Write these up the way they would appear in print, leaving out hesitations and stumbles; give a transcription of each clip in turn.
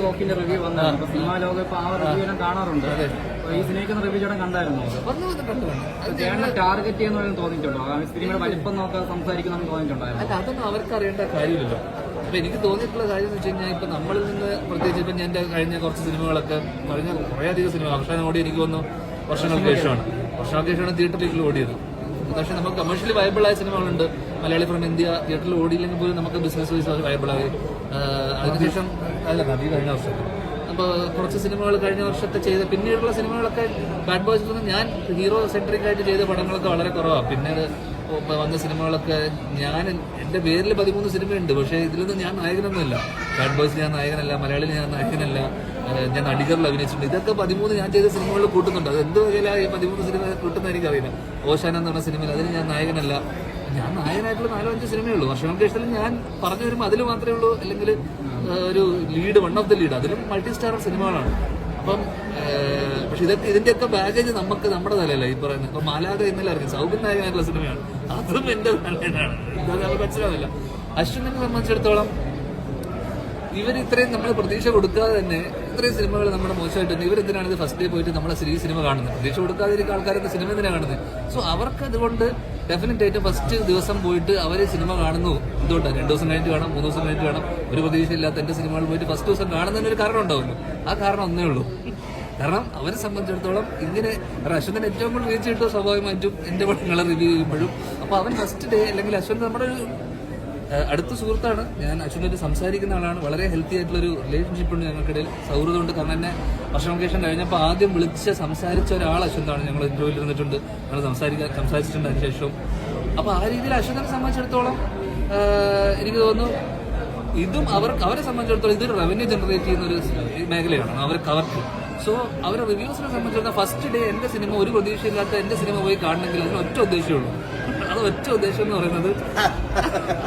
കോക്കിന്റെ review വന്നു cinema ലോകം ഇപ്പൊ ആ റിവ്യൂ എല്ലാം കാണാറുണ്ട്. ഈ സ്നേഹിക്കുന്ന റിവ്യൂ ചേട്ടൻ കണ്ടായിരുന്നു. ചേട്ടനെ ടാർഗറ്റ് ചെയ്യുന്ന തോന്നിയിട്ടുണ്ടോ? സിനിമയുടെ വലിപ്പം നോക്കാൻ സംസാരിക്കുന്ന തോന്നിയിട്ടുണ്ടായിരുന്നു. അല്ല, അതൊന്നും അവർക്ക് അറിയേണ്ട കാര്യമില്ലല്ലോ. അപ്പൊ എനിക്ക് തോന്നിയിട്ടുള്ള കാര്യം എന്ന് വെച്ച് കഴിഞ്ഞാൽ ഇപ്പൊ നമ്മളിൽ നിന്ന് പ്രത്യേകിച്ച് ഇപ്പൊ ഞാൻ കഴിഞ്ഞ കുറച്ച് സിനിമകളൊക്കെ കഴിഞ്ഞ കുറേയധികം സിനിമ അവസാനം ഓടി എനിക്ക് തോന്നുന്നു വർഷങ്ങൾക്ക് ശേഷമാണ് തിയേറ്ററിലേക്ക് ഓടിയത്. പക്ഷെ നമുക്ക് കമേഴ്ഷ്യലി വയബിൾ ആയ സിനിമകളുണ്ട്. മലയാളി ഫ്രം ഇന്ത്യ തിയേറ്ററിൽ ഓടിയില്ലെങ്കിൽ പോലും നമുക്ക് ബിസിനസ് വൈസ് വയബിളായി. അതിനുശേഷം അല്ല കഴിഞ്ഞ വർഷം അപ്പോൾ കുറച്ച് സിനിമകൾ കഴിഞ്ഞ വർഷത്തെ ചെയ്ത പിന്നീടുള്ള സിനിമകളൊക്കെ ബാഡ് ബോയ്സിൽ നിന്ന് ഞാൻ ഹീറോ സെൻട്രിക് ആയിട്ട് ചെയ്ത പടങ്ങളൊക്കെ വളരെ കുറവാണ്. പിന്നീട് വന്ന സിനിമകളൊക്കെ ഞാൻ എൻ്റെ പേരിൽ 13 സിനിമയുണ്ട്. പക്ഷേ ഇതിലൊന്നും ഞാൻ നായകനൊന്നുമില്ല. ബാഡ് ബോയ്സ് ഞാൻ നായകനല്ല, മലയാളിയിൽ ഞാൻ നായകനല്ല, ഞാൻ അടികറിൽ അഭിനയിച്ചിട്ടുണ്ട്. ഇതൊക്കെ 13 ഞാൻ ചെയ്ത സിനിമകളിൽ കൂട്ടുന്നുണ്ട്. അത് എന്ത് വകയിലാണ് ഈ 13 സിനിമ കൂട്ടുന്ന എനിക്കറിയില്ല. ഓശാന എന്ന് പറഞ്ഞ സിനിമയിൽ അതിന് ഞാൻ നായകനല്ല. ഞാൻ നായകനായിട്ടുള്ള 4-5 സിനിമയേ ഉള്ളൂ. വർഷങ്ങൾക്ക് ശേഷം ഞാൻ പറഞ്ഞു വരുമ്പോൾ അതിൽ മാത്രമേ ഉള്ളൂ, അല്ലെങ്കിൽ ഒരു lead, one of the lead. അതിലും മൾട്ടി സ്റ്റാർ സിനിമകളാണ്. അപ്പം പക്ഷെ ഇതിന്റെയൊക്കെ ബാഗേജ് നമുക്ക് നമ്മുടെ തലയല്ല ഈ പറയുന്നത്. ഇപ്പൊ മാലാഖ ഇന്നലെ അറിയാം സൗബിൻ നായകനായിട്ടുള്ള സിനിമയാണ്, അതും എന്റെ തലയിലാണ്. ഇതൊന്നും മനസ്സിലാവില്ല. അശ്വിനെ സംബന്ധിച്ചിടത്തോളം ഇവർ ഇത്രയും നമ്മൾ പ്രതീക്ഷ കൊടുക്കാതെ തന്നെ ഇത്രയും സിനിമകൾ നമ്മുടെ മോശമായിട്ടുണ്ട്. ഇവരെന്തിനാണ് ഇത് ഫസ്റ്റ് ഡേ പോയിട്ട് നമ്മളെ സിനിമ കാണുന്നത്? പ്രതീക്ഷ കൊടുക്കാതിരിക്കുന്ന ആൾക്കാരൊക്കെ സിനിമ എന്തിനാണ് കാണുന്നത്? സോ അവർക്ക് അതുകൊണ്ട് ഡെഫിനറ്റ് ആയിട്ട് ഫസ്റ്റ് ദിവസം പോയിട്ട് അവര് സിനിമ കാണുന്നു. എന്തുകൊണ്ടാണ് 2 ദിവസം കഴിഞ്ഞിട്ട് കാണാം, 3 ദിവസം കഴിഞ്ഞിട്ട് കാണാം. ഒരു പ്രതീക്ഷയില്ലാത്ത എന്റെ സിനിമകൾ പോയിട്ട് ഫസ്റ്റ് ദിവസം കാണുന്നതിന് ഒരു കാരണം ഉണ്ടാവുന്നു. ആ കാരണം ഒന്നേ ഉള്ളൂ. കാരണം അവരെ സംബന്ധിച്ചിടത്തോളം ഇങ്ങനെ അശ്വന്തിന് ഏറ്റവും കൂടുതൽ റീച്ച് കിട്ടുക സ്വാഭാവികമായിട്ടും എന്റെ പടങ്ങളെ റിവ്യൂ ചെയ്യുമ്പോഴും. അപ്പൊ അവൻ ഫസ്റ്റ് ഡേ അല്ലെങ്കിൽ അശ്വന്ത് നമ്മുടെ ഒരു അടുത്ത സുഹൃത്താണ്. ഞാൻ അശ്വനായിട്ട് സംസാരിക്കുന്ന ആളാണ്. വളരെ ഹെൽത്തി ആയിട്ടുള്ളൊരു റിലേഷൻഷിപ്പ് ഉണ്ട് ഞങ്ങൾക്കിടയിൽ, സൗഹൃദമുണ്ട്. കാരണം എന്നെ വർഷങ്ങൾക്ക് ശേഷം കഴിഞ്ഞപ്പോൾ ആദ്യം വിളിച്ച് സംസാരിച്ച ഒരാൾ അശ്വന്താണ്. ഞങ്ങൾ ഇന്റർവ്യൂവിൽ ഇരുന്നിട്ടുണ്ട്, ഞങ്ങൾ സംസാരിച്ചിട്ടുണ്ട് അതിനുശേഷം. അപ്പൊ ആ രീതിയിൽ അശ്വന്തിനെ സംബന്ധിച്ചിടത്തോളം എനിക്ക് തോന്നുന്നു ഇതും അവരെ സംബന്ധിച്ചിടത്തോളം ഇതൊരു റവന്യൂ ജനറേറ്റ് ചെയ്യുന്ന ഒരു മേഖലയാണ് അവർക്ക്. സോ അവരുടെ റിവ്യൂസിനെ സംബന്ധിച്ചിടത്തോളം ഫസ്റ്റ് ഡേ എന്റെ സിനിമ ഒരു പ്രതീക്ഷയില്ലാത്ത എന്റെ സിനിമ പോയി കാണണമെങ്കിൽ അതിന് ഒറ്റ ഉദ്ദേശമേ ഉള്ളൂ. അത് ഒറ്റ ഉദ്ദേശം എന്ന് പറയുന്നത്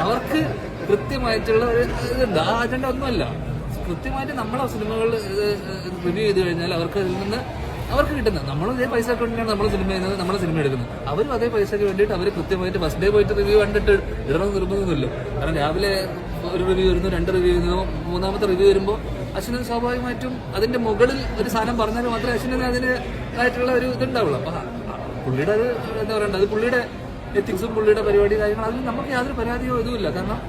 അവർക്ക് കൃത്യമായിട്ടുള്ള ഒരു ഇതുണ്ട്. ആ അജണ്ട ഒന്നുമല്ല. കൃത്യമായിട്ട് നമ്മളെ സിനിമകൾ റിവ്യൂ ചെയ്ത് കഴിഞ്ഞാൽ അവർക്ക് അതിൽ നിന്ന് അവർക്ക് കിട്ടുന്നത് നമ്മൾ ഇതേ പൈസ കൊണ്ടാണ് നമ്മൾ സിനിമ ചെയ്യുന്നത്, നമ്മളെ സിനിമ എടുക്കുന്നത്. അവരും അതേ പൈസയ്ക്ക് വേണ്ടിയിട്ട് അവർ കൃത്യമായിട്ട് ഫസ്റ്റ് ഡേ പോയിട്ട് റിവ്യൂ കണ്ടിട്ട് ഇടണമെന്ന് നിർബന്ധമൊന്നുമില്ല. കാരണം രാവിലെ ഒരു റിവ്യൂ വരുന്നു, 2 റിവ്യൂ വരുന്നു, 3ാമത്തെ റിവ്യൂ വരുമ്പോൾ അശ്വിന് സ്വാഭാവികമായിട്ടും അതിന്റെ മുകളിൽ ഒരു സാധനം പറഞ്ഞാൽ മാത്രമേ അശ്വിന് അതിനായിട്ടുള്ള ഒരു ഇതുണ്ടാവുള്ളൂ. അപ്പൊ പുള്ളിയുടെ അത് എന്താ പറയണ്ടത്, അത് പുള്ളിയുടെ എത്തിക്സും പുള്ളിയുടെ പരിപാടി കാര്യങ്ങൾ അതിൽ നമുക്ക് യാതൊരു പരാതിയോ ഇതുമില്ല. കാരണം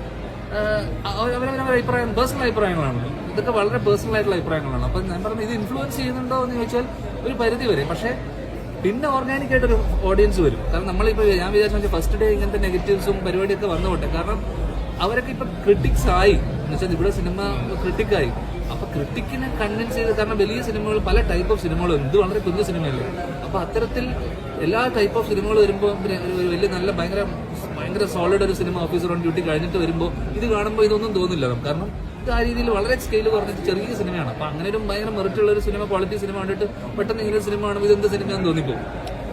അവരവരുടെ അഭിപ്രായം പേഴ്സണൽ അഭിപ്രായങ്ങളാണ്. ഇതൊക്കെ വളരെ പേഴ്സണൽ ആയിട്ടുള്ള അഭിപ്രായങ്ങളാണ്. അപ്പൊ ഞാൻ പറഞ്ഞത് ഇത് ഇൻഫ്ലുവൻസ് ചെയ്യുന്നുണ്ടോ എന്ന് ചോദിച്ചാൽ ഒരു പരിധി വരെ. പക്ഷേ പിന്നെ ഓർഗാനിക് ആയിട്ടൊരു ഓഡിയൻസ് വരും. കാരണം നമ്മളിപ്പോ ഞാൻ വിചാരിച്ചു ഫസ്റ്റ് ഡേ ഇങ്ങനത്തെ നെഗറ്റീവ്സും പരിപാടിയൊക്കെ വന്നുകൊട്ടെ. കാരണം അവരൊക്കെ ഇപ്പൊ ക്രിട്ടിക്സ് ആയി എന്ന് വെച്ചാൽ ഇവിടെ സിനിമ ക്രിട്ടിക്കായി. അപ്പൊ ക്രിട്ടിക്കിനെ കൺവിൻസ് ചെയ്ത്, കാരണം വലിയ സിനിമകൾ പല ടൈപ്പ് ഓഫ് സിനിമകളും ഇത് വളരെ കുഞ്ഞു സിനിമയല്ലേ. അപ്പൊ അത്തരത്തിൽ എല്ലാ ടൈപ്പ് ഓഫ് സിനിമകൾ വരുമ്പോൾ ഒരു വലിയ നല്ല ഭയങ്കര സോളിഡ് ഒരു സിനിമ ഓഫീസർ ഓൺ ഡ്യൂട്ടി കഴിഞ്ഞിട്ട് വരുമ്പോൾ ഇത് കാണുമ്പോൾ ഇതൊന്നും തോന്നില്ല നമുക്ക്. കാരണം ഇത് ആ രീതിയിൽ വളരെ സ്കെയിൽ കുറഞ്ഞിട്ട് ചെറിയ സിനിമയാണ്. അപ്പൊ അങ്ങനെ ഒരു ഭയങ്കര മെറിറ്റുള്ള ഒരു സിനിമ, ക്വാളിറ്റി സിനിമ കണ്ടിട്ട് പെട്ടെന്ന് ഇങ്ങനെ സിനിമ കാണുമ്പോൾ ഇതെന്ത് സിനിമയെന്ന് തോന്നിപ്പോകും.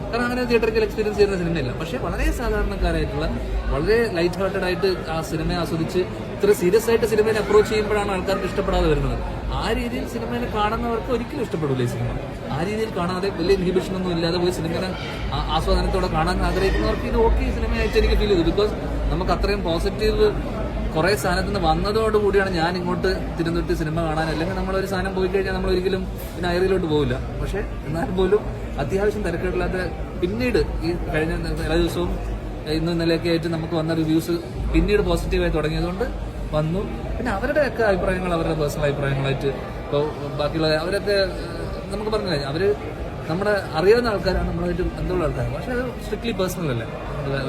കാരണം അങ്ങനെ തിയേറ്ററിൽ എക്സ്പീരിയൻസ് ചെയ്യുന്ന സിനിമയല്ല. പക്ഷെ വളരെ സാധാരണക്കാരായിട്ടുള്ള വളരെ ലൈറ്റ് ഹാർട്ടഡ് ആയിട്ട് ആ സിനിമയെ ആസ്വദിച്ച് ഇത്ര സീരിയസ് ആയിട്ട് സിനിമയെ അപ്രോച്ച് ചെയ്യുമ്പോഴാണ് ആൾക്കാർക്ക് ഇഷ്ടപ്പെടാതെ വരുന്നത്. ആ രീതിയിൽ സിനിമയെ കാണുന്നവർക്ക് ഒരിക്കലും ഇഷ്ടപ്പെടില്ല ഈ സിനിമ. ആ രീതിയിൽ കാണാതെ വലിയ ഇൻഹിബിഷൻ ഒന്നും ഇല്ലാതെ പോയി സിനിമയെ ആസ്വാദനത്തോടെ കാണാൻ ആഗ്രഹിക്കുന്നവർക്ക് ഇത് ഓക്കെ സിനിമയായിട്ട് എനിക്ക് ഫീൽ ചെയ്തു. ബിക്കോസ് നമുക്ക് അത്രയും പോസിറ്റീവ് കുറെ സ്ഥാനത്ത് നിന്ന് വന്നതോടുകൂടിയാണ് ഞാൻ ഇങ്ങോട്ട് തിരുവനന്തപുരത്ത് സിനിമ കാണാൻ. അല്ലെങ്കിൽ നമ്മളൊരു സാധനം പോയി കഴിഞ്ഞാൽ നമ്മൾ ഒരിക്കലും പിന്നെ അയറിലോട്ട് പോകില്ല. പക്ഷെ എന്നാൽ പോലും അത്യാവശ്യം തിരക്കേടില്ലാത്ത പിന്നീട് ഈ കഴിഞ്ഞ എല്ലാ ദിവസവും ഇന്നും ഇന്നലെയൊക്കെ ആയിട്ട് നമുക്ക് വന്ന റിവ്യൂസ് പിന്നീട് പോസിറ്റീവായി തുടങ്ങിയതുകൊണ്ട് വന്നു. പിന്നെ അവരുടെയൊക്കെ അഭിപ്രായങ്ങൾ അവരുടെ പേഴ്സണൽ അഭിപ്രായങ്ങളായിട്ട് ഇപ്പോൾ ബാക്കിയുള്ള അവരൊക്കെ നമുക്ക് പറഞ്ഞു കഴിഞ്ഞാൽ അവര് നമ്മുടെ അറിയാവുന്ന ആൾക്കാരാണ്, നമ്മളായിട്ട് ബന്ധമുള്ള ആൾക്കാരാണ്. പക്ഷെ അത് സ്ട്രിക്ട്ലി പേഴ്സണൽ അല്ലേ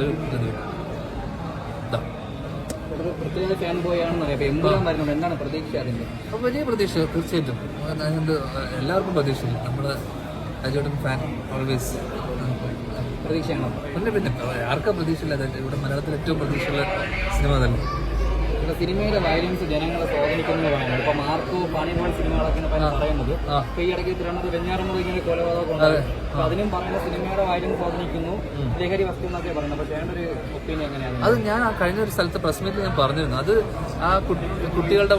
ഒരു ഇത്. പ്രത്യേക ഫാൻ ബോയ് ആണെന്ന് എന്താണ് പ്രതീക്ഷ? അതിന്റെ വലിയ പ്രതീക്ഷ തീർച്ചയായിട്ടും എല്ലാവർക്കും പ്രതീക്ഷയില്ല. നമ്മുടെ അജോട്ടൻ ഫാൻ ഓൾവേസ് പ്രതീക്ഷയാണോ? പിന്നെ ആർക്കാ പ്രതീക്ഷയില്ല? ഇവിടെ മലയാളത്തിൽ ഏറ്റവും പ്രതീക്ഷയുള്ള സിനിമ തന്നെ. സിനിമയിലെ വയലൻസ് ജനങ്ങളെ സ്വാധീനിക്കുന്നത് പറയുന്നത് ഇപ്പൊ മാർക്കോ പാണിപോൾ സിനിമകളൊക്കെ പറയുന്നത്. ഇപ്പൊ ഈ ഇടയ്ക്ക് തിരുവനന്തപുരം വെഞ്ഞാറമ്മൂട് ഇങ്ങനെ കൊലപാതകം അപ്പൊ അതിനും പറയുന്ന സിനിമയുടെ വയലൻസ് സ്വാധീനിക്കുന്നു, ലഹരി വസ്തു എന്നൊക്കെ പറയുന്നത്. പക്ഷേ ഒരു ഒപ്പീനിയൻ എങ്ങനെയാണ്? അത് ഞാൻ കഴിഞ്ഞ ഒരു സ്ഥലത്ത് പ്രസ് മീറ്റിൽ ഞാൻ പറഞ്ഞിരുന്നു. അത് ആ കുട്ടികളുടെ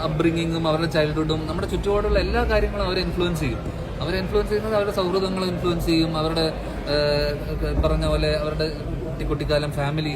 അപ്ബ്രിങ്ങിങ്ങും അവരുടെ ചൈൽഡ്ഹുഡും നമ്മുടെ ചുറ്റുപാടുള്ള എല്ലാ കാര്യങ്ങളും അവരെ ഇൻഫ്ലുവൻസ് ചെയ്യും. അവരെ ഇൻഫ്ലുവൻസ് ചെയ്യുന്നത് അവരുടെ സൗഹൃദങ്ങളെ ഇൻഫ്ലുവൻസ് ചെയ്യും. അവരുടെ പറഞ്ഞ പോലെ അവരുടെ കുട്ടിക്കാലം, ഫാമിലി